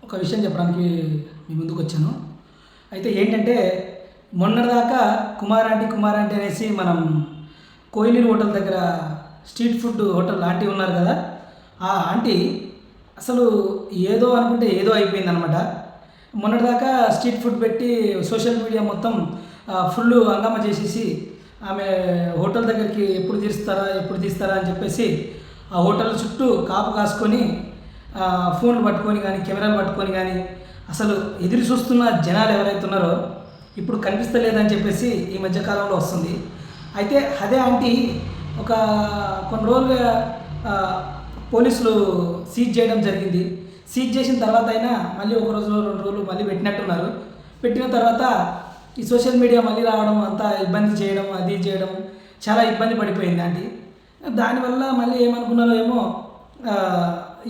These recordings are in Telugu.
ఒక విషయం చెప్పడానికి మీ ముందుకు వచ్చాను. అయితే ఏంటంటే మొన్నటిదాకా కుమార్ ఆంటీ అనేసి మనం కోయిలూరు హోటల్ దగ్గర స్ట్రీట్ ఫుడ్ హోటల్ ఆంటీ ఉన్నారు కదా, ఆ ఆంటీ అసలు ఏదో అనుకుంటే ఏదో అయిపోయిందనమాట. మొన్నటిదాకా స్ట్రీట్ ఫుడ్ పెట్టి సోషల్ మీడియా మొత్తం ఫుల్ హంగామా చేసేసి ఆమె హోటల్ దగ్గరికి ఎప్పుడు తీస్తారా అని చెప్పేసి ఆ హోటల్ చుట్టూ కాపు కాసుకొని ఫోన్లు పట్టుకొని కానీ కెమెరాలు పట్టుకొని కానీ అసలు ఎదురు చూస్తున్న జనాలు ఎవరైతే ఉన్నారో ఇప్పుడు కనిపిస్తలేదని చెప్పేసి ఈ మధ్యకాలంలో వస్తుంది. అయితే అదే ఆంటీ కొన్ని రోజులుగా పోలీసులు సీజ్ చేయడం జరిగింది. సీజ్ చేసిన తర్వాత అయినా మళ్ళీ ఒక రోజు 2 రోజులు మళ్ళీ పెట్టినట్టున్నారు. పెట్టిన తర్వాత ఈ సోషల్ మీడియా మళ్ళీ రావడం, అంతా ఇబ్బంది చేయడం, అది చేయడం చాలా ఇబ్బంది పడిపోయింది ఆంటీ. దానివల్ల మళ్ళీ ఏమనుకున్నారో ఏమో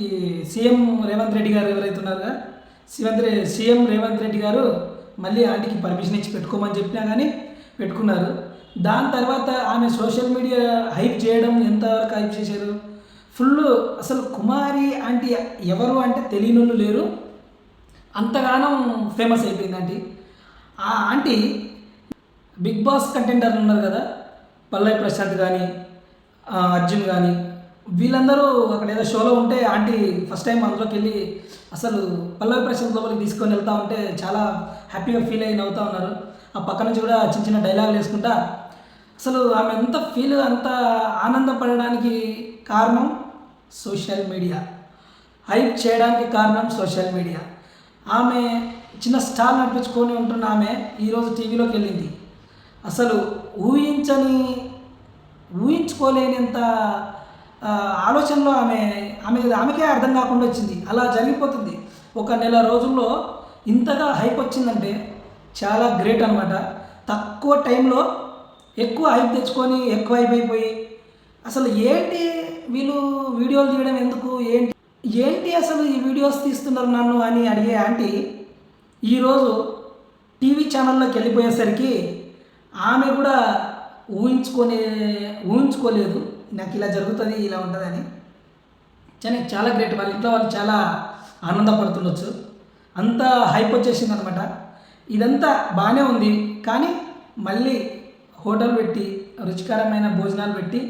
ఈ సీఎం రేవంత్ రెడ్డి గారు ఎవరైతే ఉన్నారో సీఎం రేవంత్ రెడ్డి గారు మళ్ళీ ఆంటీకి పర్మిషన్ ఇచ్చి పెట్టుకోమని చెప్పినా కానీ పెట్టుకున్నారు. దాని తర్వాత ఆమె సోషల్ మీడియా హైప్ చేయడం ఎంతవరకు హైప్ చేశారు, ఫుల్ అసలు కుమారి ఆంటీ ఎవరు అంటే తెలియనోళ్ళు లేరు, అంతగానం ఫేమస్ అయిపోయింది ఆంటీ. ఆ ఆంటీ బిగ్ బాస్ కంటెండర్లు ఉన్నారు కదా, పల్లవి ప్రశాంత్ కానీ అర్జున్ కానీ వీళ్ళందరూ అక్కడ ఏదో షోలో ఉంటే ఆంటీ ఫస్ట్ టైం అందులోకి వెళ్ళి అసలు పల్లవి ప్రశాంత్ లోపలికి తీసుకొని వెళ్తూ ఉంటే చాలా హ్యాపీగా ఫీల్ అయ్యి నవ్వుతూ ఉన్నారు. ఆ పక్క నుంచి కూడా చిన్న చిన్న డైలాగులు వేసుకుంటా అసలు ఆమె అంత ఆనందపడడానికి కారణం సోషల్ మీడియా, హైప్ చేయడానికి కారణం సోషల్ మీడియా. ఆమె చిన్న స్టార్ నడిపించుకొని ఉంటున్న ఆమె ఈరోజు టీవీలోకి వెళ్ళింది. అసలు ఊహించుకోలేనంత ఆలోచనలో ఆమెకే అర్థం కాకుండా వచ్చింది. అలా జరిగిపోతుంది. ఒక నెల రోజుల్లో ఇంతగా హైప్ వచ్చిందంటే చాలా గ్రేట్ అనమాట. తక్కువ టైంలో ఎక్కువ హైప్ తెచ్చుకొని ఎక్కువ హైప్ అయిపోయి అసలు ఏంటి వీళ్ళు వీడియోలు తీయడం ఎందుకు, ఏంటి అసలు ఈ వీడియోస్ తీస్తున్నారు నన్ను అని అడిగే ఆంటీ ఈరోజు టీవీ ఛానల్లోకి వెళ్ళిపోయేసరికి ఆమె కూడా ఊహించుకోలేదు నాకు ఇలా జరుగుతుంది, ఇలా ఉంటుందని. చాలా గ్రేట్. వాళ్ళ ఇంట్లో వాళ్ళు చాలా ఆనందపడుతుండొచ్చు, అంత హైప్ వచ్చేసింది అనమాట. ఇదంతా బాగానే ఉంది, కానీ మళ్ళీ హోటల్ పెట్టి రుచికరమైన భోజనాలు పెట్టి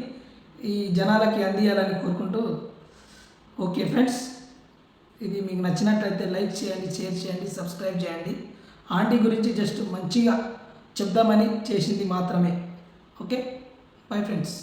ఈ జనాలకి అందియాలని కోరుకుంటూ, ఓకే ఫ్రెండ్స్, ఇది మీకు నచ్చినట్లయితే లైక్ చేయండి, షేర్ చేయండి, సబ్స్క్రైబ్ చేయండి. ఆంటీ గురించి జస్ట్ మంచిగా చెప్దామని చేసింది మాత్రమే. Okay, bye friends.